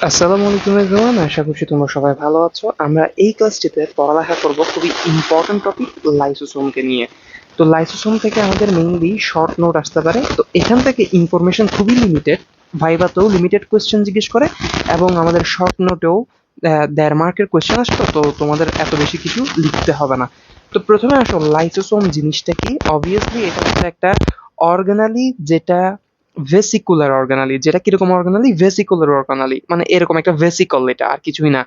আসসালামু আলাইকুম এভরিওয়ান, আশা করছি তোমরা সবাই ভালো আছো। আমরা এই ক্লাসটিতে পড়ালেখা করব খুবই ইম্পর্টেন্ট টপিক লাইসোসোমকে নিয়ে। তো লাইসোসোম থেকে আমাদের মেইনলি শর্ট নোট আসতে পারে, তো এখান থেকে ইনফরমেশন খুবই লিমিটেড। ভাইভাতেও লিমিটেড কোয়েশ্চেন জিজ্ঞেস করে এবং আমাদের শর্ট নোটেও 1.5 মার্কের কোয়েশ্চেন আসতো, তো তোমাদের এত বেশি কিছু লিখতে হবে না। তো প্রথমে আসো, লাইসোসোম জিনিসটা কি। অবভিয়াসলি এটা হচ্ছে একটা অর্গানালি, যেটা ভেসিকুলার অর্গানালি। যেটা কিরকম অর্গানালি? ভেসিকুলার অর্গানালি, মানে এরকম একটা ভেসিকল, এটা আর কিছুই না।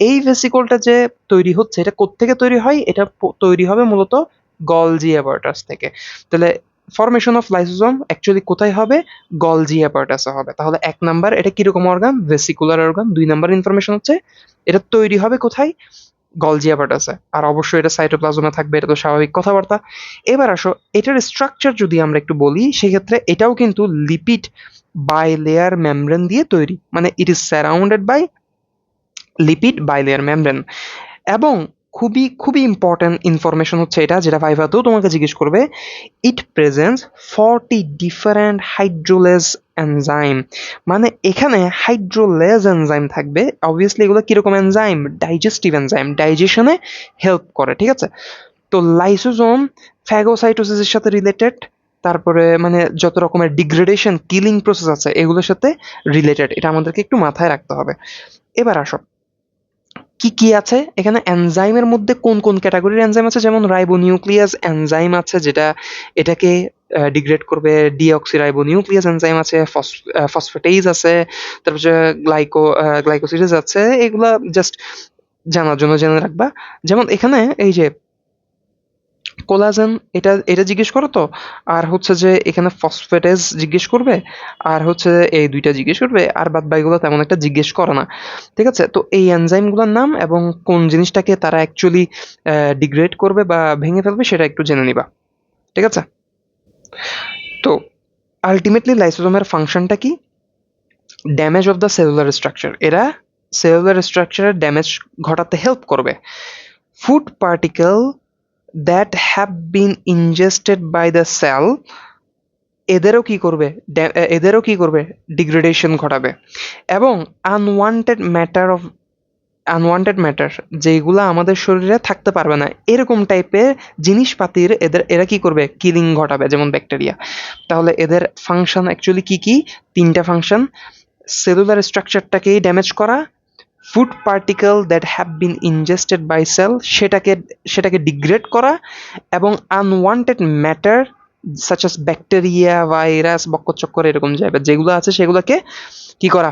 এই ভেসিকলটা যে তৈরি হচ্ছে, এটা কোত্থেকে তৈরি হয়? এটা তৈরি হবে মূলত গলজি অ্যাপারটাস থেকে। তাহলে ফরমেশন অফ লাইসোসোম অ্যাকচুয়ালি কোথায় হবে? গলজি অ্যাপারটাসে হবে। তাহলে 1 নাম্বার, এটা কিরকম organ? Vesicular organ. 2 number information হচ্ছে এটা তৈরি হবে কোথায়? গলজি অ্যাপারটাসে। আর অবশ্যই এটা সাইটোপ্লাজমে থাকবে, এটা তো স্বাভাবিক কথাবার্তা। এবার আসো, এটার স্ট্রাকচার যদি আমরা একটু বলি, সেক্ষেত্রে এটাও কিন্তু লিপিড বাইলেয়ার মেমব্রেন দিয়ে তৈরি। মানে it is surrounded by lipid bilayer membrane. এবং খুবই খুবই ইম্পর্ট্যান্ট ইনফরমেশন হচ্ছে এটা, যেটা ভাইভাতেও তোমাকে জিজ্ঞেস করবে। ইট প্রেজেন্টস 40 ডিফারেন্ট হাইড্রোলেজ এনজাইম। মানে এখানে হাইড্রোলেজ এনজাইম থাকবে। অবভিয়াসলি এগুলো কিরকম এনজাইম? ডাইজেস্টিভ এনজাইম, ডাইজেশনে হেল্প করে, ঠিক আছে। তো লাইসোজোম ফ্যাগোসাইটোসিসের সাথে রিলেটেড, তারপরে মানে যত রকমের ডিগ্রেডেশন কিলিং প্রসেস আছে এগুলোর সাথে রিলেটেড, এটা আমাদেরকে একটু মাথায় রাখতে হবে। এবার আসো, কি কি আছে এখানে এনজাইমের মধ্যে, কোন কোন ক্যাটাগরির এনজাইম আছে। যেমন রাইবোনিউক্লিয়াস এনজাইম আছে, যেটা এটাকে ডিগ্রেড করবে। ডিঅক্সিরাইবোনিউক্লিয়াস এনজাইম আছে, ফসফেটেজ আছে, তারপর গ্লাইকোসিডেজ আছে। এগুলা জাস্ট জানার জন্য জেনে রাখবা। যেমন এখানে এই যে কোলাজেন, এটা এটা জিজ্ঞেস করো তো। আর হচ্ছে যে এখানে ফসফেটেজ জিজ্ঞেস করবে, আর হচ্ছে এই দুইটা জিজ্ঞেস করবে, আর বাদ বাকিগুলো তেমন একটা জিজ্ঞেস করে না, ঠিক আছে। তো এই এনজাইমগুলোর নাম এবং কোন জিনিসটাকে তারা অ্যাকচুয়ালি ডিগ্রেড করবে বা ভেঙে ফেলবে সেটা একটু জেনে নিবা, ঠিক আছে। তো আলটিমেটলি লাইসোজোমের ফাংশনটা কি? Damage of the cellular structure. এরা সেলুলার স্ট্রাকচারের ড্যামেজ ঘটাতে হেল্প করবে। Food particle that have been ingested by the cell, এদেরও কি করবে? ডিগ্রেডেশন ঘটাবে। এবং unwanted matter of unwanted matter, যেগুলো আমাদের শরীরে থাকতে পারবে না এরকম টাইপের জিনিসপাতির এরা কি করবে? কিলিং ঘটাবে, যেমন ব্যাকটেরিয়া। তাহলে এদের ফাংশন অ্যাকচুয়ালি কি কি? 3টা ফাংশন: সেলুলার স্ট্রাকচারটাকেই ড্যামেজ করা, food particle that have been ingested by cell সেটাকে ডিগ্রেড করা, এবং unwanted matter such as bacteria, virus, বক্কচক্কর এরকম যাবে যেগুলো আছে সেগুলোকে কি করা?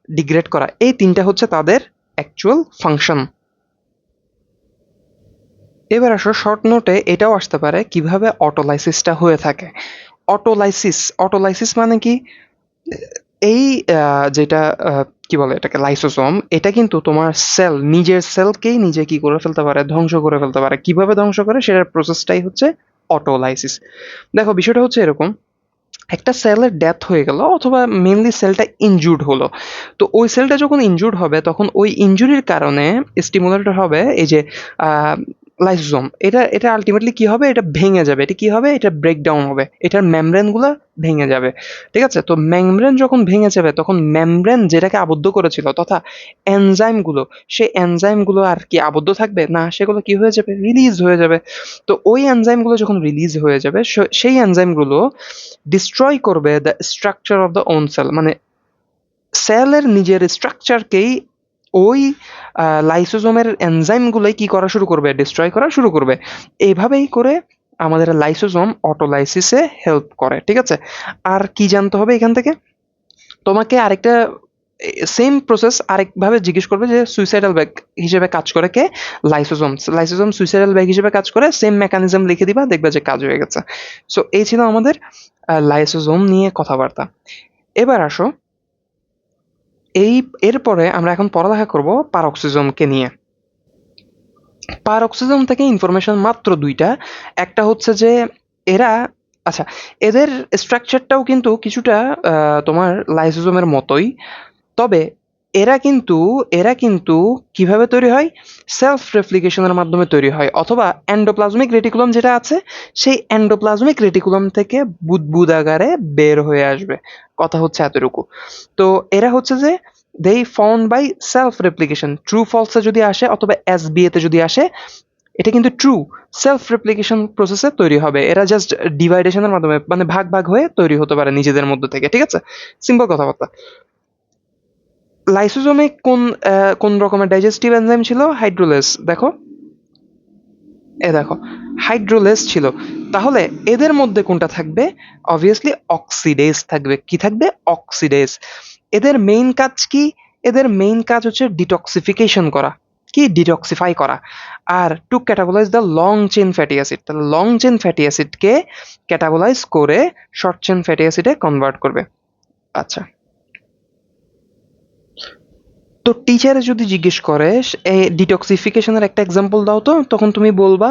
ডিগ্রেড করা। এই 3টা হচ্ছে তাদের অ্যাকচুয়াল ফাংশন। এবার আসো, শর্ট নোটে এটাও আসতে পারে কিভাবে অটোলাইসিসটা হয়ে থাকে। অটোলাইসিস মানে কি? এই যেটা কি বলে এটাকে, লাইসোসোম, এটা কিন্তু তোমার নিজের সেলকেই নিজে কি করে ফেলতে পারে? ধ্বংস করে ফেলতে পারে। কিভাবে ধ্বংস করে সেটার প্রসেসটাই হচ্ছে অটোলাইসিস। দেখো, বিষয়টা হচ্ছে এরকম: একটা সেলের ডেথ হয়ে গেল, অথবা মেনলি সেলটা ইনজুর্ড হলো। তো ওই সেলটা যখন ইনজুর্ড হবে, তখন ওই ইনজুরির কারণে স্টিমুলেটেড হবে এই যে লাইসোসোম। এটা এটা আলটিমেটলি কি হবে? এটা ভেঙে যাবে। এটা কি হবে? এটা ব্রেকডাউন হবে, এটার মেমব্রেনগুলো ভেঙে যাবে, ঠিক আছে। তো মেমব্রেন যখন ভেঙে যাবে, তখন মেমব্রেন যেটাকে আবদ্ধ করেছিল, তথা এনজাইমগুলো, সেই এনজাইমগুলো আর কি আবদ্ধ থাকবে না, সেগুলো কি হয়ে যাবে? রিলিজ হয়ে যাবে। তো ওই এনজাইমগুলো যখন রিলিজ হয়ে যাবে, সেই এনজাইমগুলো ডিস্ট্রয় করবে the structure of the own cell. মানে সেলের নিজের স্ট্রাকচারকেই ওই লাইসোজোমের এনজাইমগুলোই কি করা শুরু করবে? ডিস্ট্রয় করা শুরু করবে। এইভাবেই করে আমাদের লাইসোজোম অটোলাইসিসে হেল্প করে, ঠিক আছে। আর কি জানতে হবে এখান থেকে? তোমাকে আরেকটা সেম প্রসেস আরেকভাবে জিজ্ঞেস করবে যে সুইসাইডাল ব্যাগ হিসেবে কাজ করে কে? লাইসোজোম সুইসাইডাল ব্যাগ হিসেবে কাজ করে, সেম মেকানিজম লিখে দিবা, দেখবে যে কাজ হয়ে গেছে। সো এই ছিল আমাদের লাইসোজোম নিয়ে কথাবার্তা। এবার আসো, এরপরে আমরা এখন পড়ালেখা করব পারক্সিজমকে নিয়ে। পারক্সিজম থেকে ইনফরমেশন মাত্র 2টা। একটা হচ্ছে যে এরা, আচ্ছা, এদের স্ট্রাকচারটাও কিন্তু কিছুটা তোমার লাইসোজোমের মতোই। তবে এরা কিন্তু কিভাবে তৈরি হয়? সেলফ রেপ্লিকেশনের মাধ্যমে তৈরি হয়, অথবা এন্ডোপ্লাজমিক রেটিকুলাম যেটা আছে, সেই এন্ডোপ্লাজমিক রেটিকুলাম থেকে বুদবুদ আকারে বের হয়ে আসবে। কথা হচ্ছে এতটুকু। তো এরা হচ্ছে যে they found by self replication, true ফলসে যদি আসে অথবা এসবিএ তে যদি আসে, এটা কিন্তু ট্রু সেলফ রেপ্লিকেশন প্রসেসে তৈরি হবে। এরা জাস্ট ডিভাইডেশনের মাধ্যমে মানে ভাগ ভাগ হয়ে তৈরি হতে পারে নিজেদের মধ্যে থেকে, ঠিক আছে? সিম্পল কথাবার্তা। লাইসোজোমে কোন রকমের ডাইজেস্টিভ এনজাইম ছিল? হাইড্রোলেস। দেখো, দেখো, হাইড্রোলেস ছিল। তাহলে এদের মধ্যে কোনটা থাকবে? অবভিয়াসলি অক্সিডেজ থাকবে। কি থাকবে? অক্সিডেজ। এদের মেইন কাজ কি? এদের মেইন কাজ হচ্ছে ডিটক্সিফিকেশন করা। কি? ডিটক্সিফাই করা। আর to catabolize the long chain fatty acid. তাহলে লং চেইন ফ্যাটি অ্যাসিডকে ক্যাটাবলাইজ করে শর্ট চেইন ফ্যাটি অ্যাসিডে কনভার্ট করবে। আচ্ছা, তো টিচারে যদি জিজ্ঞেস করে এই ডিটক্সিফিকেশনের একটা এক্সাম্পল দাও তো, তখন তুমি বলবা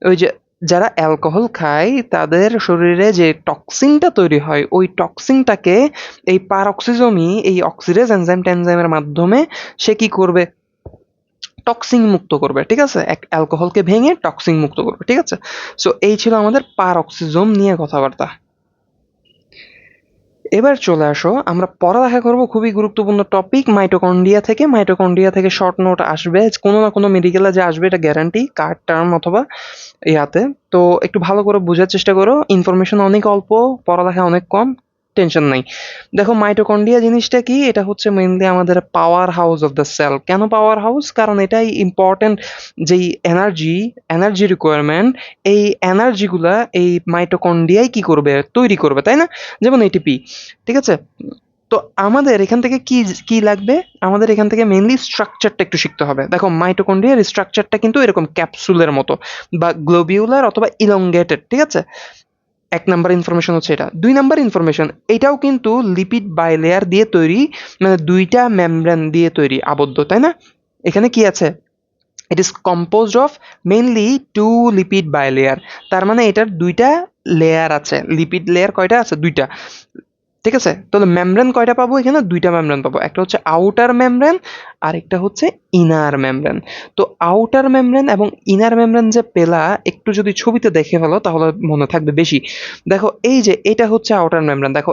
ওই যে যারা অ্যালকোহল খায় তাদের শরীরে যে টক্সিনটা তৈরি হয়, ওই টক্সিনটাকে এই পারঅক্সিজমই এই অক্সিডেজ এনজাইম টেনজাইমের মাধ্যমে সে কি করবে? টক্সিন মুক্ত করবে, ঠিক আছে? এক অ্যালকোহলকে ভেঙে টক্সিন মুক্ত করবে, ঠিক আছে? সো এই ছিল আমাদের পারঅক্সিজম নিয়ে কথাবার্তা। এবার চলে আসো, আমরা পড়ালেখা করব খুবই গুরুত্বপূর্ণ টপিক মাইটোকন্ড্রিয়া থেকে। মাইটোকন্ড্রিয়া থেকে শর্ট নোট আসবে, কোনো না কোনো মেডিকেলে যে আসবে এটা গ্যারান্টি, কার্ড টার্ম অথবা ইয়াতে। তো একটু ভালো করে বোঝার চেষ্টা করো, ইনফরমেশন অনেক অল্প, পড়ালেখা অনেক কম, টেনশন নাই। দেখো মাইটোকন্ড্রিয়া জিনিসটা কি? এটা হচ্ছে মেইনলি আমাদের power house of the cell. কেন পাওয়ার হাউস? কারণ এটাই ইম্পর্টেন্ট, যেই এনার্জি রিকোয়ারমেন্ট, এই এনার্জিগুলা এই মাইটোকন্ড্রিয়াই কি করবে? তৈরি করবে, তাই না? যেমন এটিপি, ঠিক আছে? তো আমাদের এখান থেকে কি কি লাগবে? আমাদের এখান থেকে মেইনলি স্ট্রাকচারটা একটু শিখতে হবে। দেখো মাইটোকন্ড্রিয়ার স্ট্রাকচারটা কিন্তু এরকম ক্যাপসুলের মতো বা গ্লোবিউলার অথবা ইলংগেটেড, ঠিক আছে? এক নাম্বার ইনফরমেশন হচ্ছে এটা। দুই নাম্বার ইনফরমেশন, এটাও কিন্তু লিপিড বাইলেয়ার দিয়ে তৈরি, মানে দুইটা মেমব্রেন দিয়ে তৈরি, আবদ্ধ, তাই না? এখানে কি আছে? It is composed of mainly two lipid bilayer. তার মানে এটার দুইটা লেয়ার আছে। লিপিড লেয়ার কয়টা আছে? দুইটা, ঠিক আছে? তাহলে মেমব্রেন কয়টা পাবো? এখানে দুইটা মেমব্রেন পাবো, একটা হচ্ছে আউটার মেমব্রেন আর একটা হচ্ছে ইনার মেমব্রেন। তো আউটার মেমব্রেন এবং ইনার মেমব্রেন যে পেলা, একটু যদি ছবিতে দেখে ফেলো তাহলে মনে থাকবে বেশি। দেখো এই যে এটা হচ্ছে আউটার মেমব্রেন, দেখো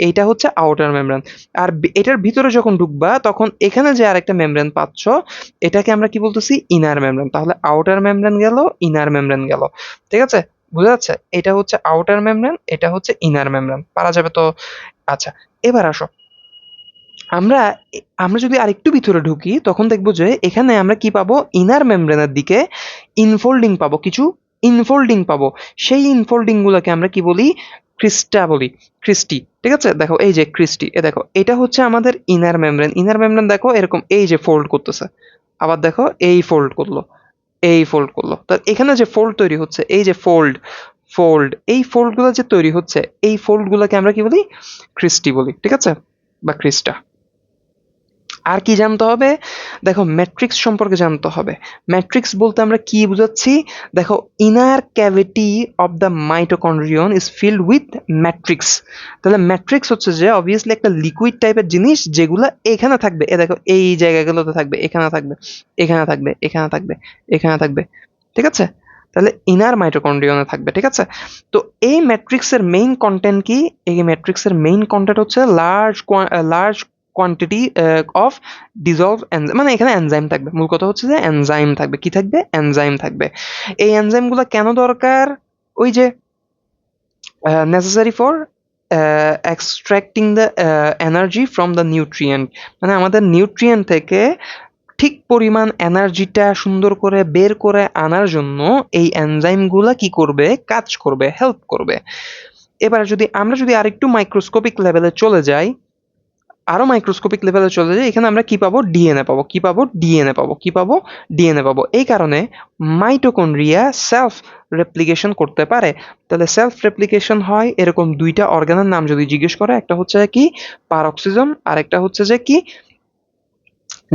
এইটা হচ্ছে আউটার মেমব্রেন। আর এটার ভিতরে যখন ঢুকবা তখন এখানে যে আরেকটা মেমব্রেন পাচ্ছ, এটাকে আমরা কি বলতেছি? Inner membrane. তাহলে আউটার মেমব্রেন গেল, ইনার মেমব্রেন গেল, ঠিক আছে? বুঝা যাচ্ছে? এটা হচ্ছে আউটার মেমব্রেন, এটা হচ্ছে ইনার মেমব্রেন। পারা যাবে তো? আচ্ছা, এবার আসো, আমরা আমরা যদি আরেকটু ভিতরে ঢুকি তখন দেখবো যে এখানে আমরা কি পাবো? ইনার মেমব্রেনের দিকে ইনফোল্ডিং পাবো, কিছু ইনফোল্ডিং পাবো। সেই ইনফোল্ডিং গুলোকে আমরা কি বলি? ক্রিস্টা বলি, ক্রিস্টি, ঠিক আছে? দেখো এই যে ক্রিস্টি, দেখো এটা হচ্ছে আমাদের ইনার মেমব্রেন। ইনার মেমব্রেন দেখো এরকম এই যে ফোল্ড করতেছে, আবার দেখো এই ফোল্ড করলো, এই ফোল্ড করলো। তো এখানে যে ফোল্ড তৈরি হচ্ছে, এই যে ফোল্ড ফোল্ড এই ফোল্ড গুলো যে তৈরি হচ্ছে, এই ফোল্ড গুলোকে আমরা কি বলি? ক্রিস্টি বলি, ঠিক আছে? বা ক্রিস্টা। আর কি জানতে হবে? দেখো ম্যাট্রিক্স সম্পর্কে জানতে হবে। ম্যাট্রিক্স বলতে আমরা কি বুঝাচ্ছি? দেখো inner cavity of the mitochondrion is filled with matrix. তাহলে ম্যাট্রিক্স হচ্ছে যে অবভিয়াসলি একটা লিকুইড টাইপের জিনিস, যেগুলো এখানে থাকবে, দেখো এই জায়গাগুলোতে থাকবে, এখানে থাকবে, এখানে থাকবে, এখানে থাকবে, এখানে থাকবে, ঠিক আছে? তাহলে ইনার মাইটোকন্ড্রিয়নে থাকবে, ঠিক আছে? তো এই ম্যাট্রিক্সের মেইন কন্টেন্ট কি? এই ম্যাট্রিক্সের মেইন কন্টেন্ট হচ্ছে large quantity of dissolved enzyme, মানে এখানে এনজাইম থাকবে। মূল কথা হচ্ছে যে এনজাইম থাকবে। কি থাকবে? এনজাইম থাকবে। এই এনজাইমগুলো কেন দরকার? ওই যে necessary for extracting the energy from the nutrient, মানে আমাদের নিউট্রিয়েন্ট থেকে ঠিক পরিমাণ এনার্জিটা সুন্দর করে বের করে আনার জন্য এই এনজাইমগুলা কি করবে? কাজ করবে, হেল্প করবে। এবার আমরা যদি আরেকটু মাইক্রোস্কোপিক লেভেলে চলে যাই, আরো মাইক্রোস্কোপিক লেভেলে চলে যাই, এখানে আমরা কি পাবো? ডিএনএ পাবো। কি পাবো? ডিএনএ পাবো। কি পাবো? ডিএনএ পাবো। এই কারণে মাইটোকন্ড্রিয়া সেলফ রেপ্লিকেশন করতে পারে। তাহলে সেলফ রেপ্লিকেশন হয় এরকম দুইটা অর্গানের নাম যদি জিজ্ঞেস করে, একটা হচ্ছে কি? পারঅক্সিজম, আর একটা হচ্ছে যে কি?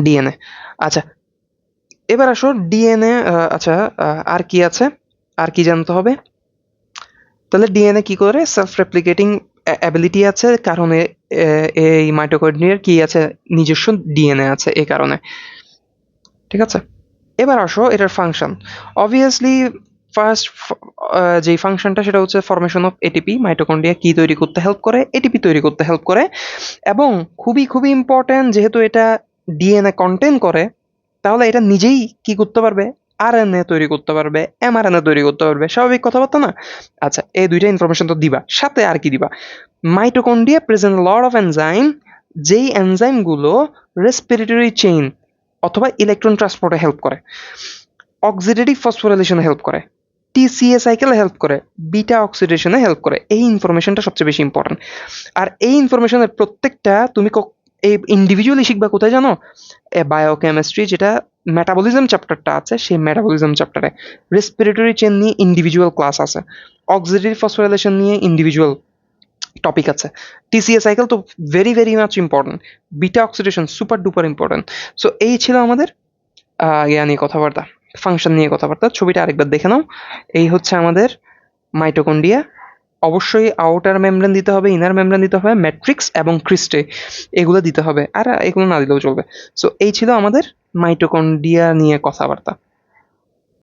ডিএনএ। আচ্ছা, এবার আসো ডিএনএ। আচ্ছা, আর কি আছে? আর কি জানতে হবে? তাহলে ডিএনএ কি করে? সেলফ রেপ্লিকেটিং অ্যাবিলিটি আছে, কারণে এই মাইটোকন্ড্রিয়ার কি আছে? নিজস্ব ডিএনএ আছে, এই কারণে, ঠিক আছে? এবার আসো এটার ফাংশন। অবভিয়াসলি ফার্স্ট যেই ফাংশনটা সেটা হচ্ছে ফরমেশন অফ এটিপি, মাইটোকন্ড্রিয়া কি তৈরি করতে হেল্প করে, এটিপি তৈরি করতে হেল্প করে, এবং খুবই খুবই ইম্পর্ট্যান্ট যেহেতু এটা ডিএনএ কন্টেন করে, তাহলে এটা নিজেই কি করতে পারবে, আরএনএ তৈরি করতে পারবে, এমআরএনএ তৈরি করতে পারবে, স্বাভাবিক কথাবার্তা না? আচ্ছা, এই দুইটা ইনফরমেশন তো দিবা, সাথে আর কি দিবা? Mitochondria present lot of enzyme, যেই এনজাইমগুলো রেসপিরেটরি চেইন অথবা ইলেকট্রন ট্রান্সপোর্টে হেল্প করে, অক্সিডেটিভ ফসফোরাইলেশনে হেল্প করে, টিসিএ সাইকেলে হেল্প করে, বিটা অক্সিডেশনে হেল্প করে। এই ইনফরমেশনটা সবচেয়ে বেশি ইম্পর্টেন্ট। আর এই ইনফরমেশনের প্রত্যেকটা তুমি এই ইন্ডিভিজুয়ালি শিখবা কোথায় জানো? বায়োকেমিস্ট্রি, যেটা মেটাবলিজম চ্যাপ্টারটা আছে, সেই মেটাবলিজম চ্যাপ্টারে রেসপিরেটরি চেন নিয়ে ইন্ডিভিজুয়াল ক্লাস আছে, অক্সিডেটিভ ফসফোরাইলেশন নিয়ে ইন্ডিভিজুয়াল টপিক আছে, টিসিএ সাইকেল তো very very much important, beta oxidation super duper important. So এই ছিল আমাদের ইয়া নিয়ে কথাবার্তা, ফাংশন নিয়ে কথাবার্তা। ছবিটা আরেকবার দেখে নাও। এই হচ্ছে আমাদের মাইটোকন্ড্রিয়া। অবশ্যই আউটার মেমব্রেন দিতে হবে, ইনার মেমব্রেন দিতে হবে, ম্যাট্রিক্স এবং ক্রিস্টে এগুলো দিতে হবে, আর এগুলো না দিলেও চলবে। সো এই ছিল আমাদের মাইটোকন্ড্রিয়া নিয়ে কথাবার্তা।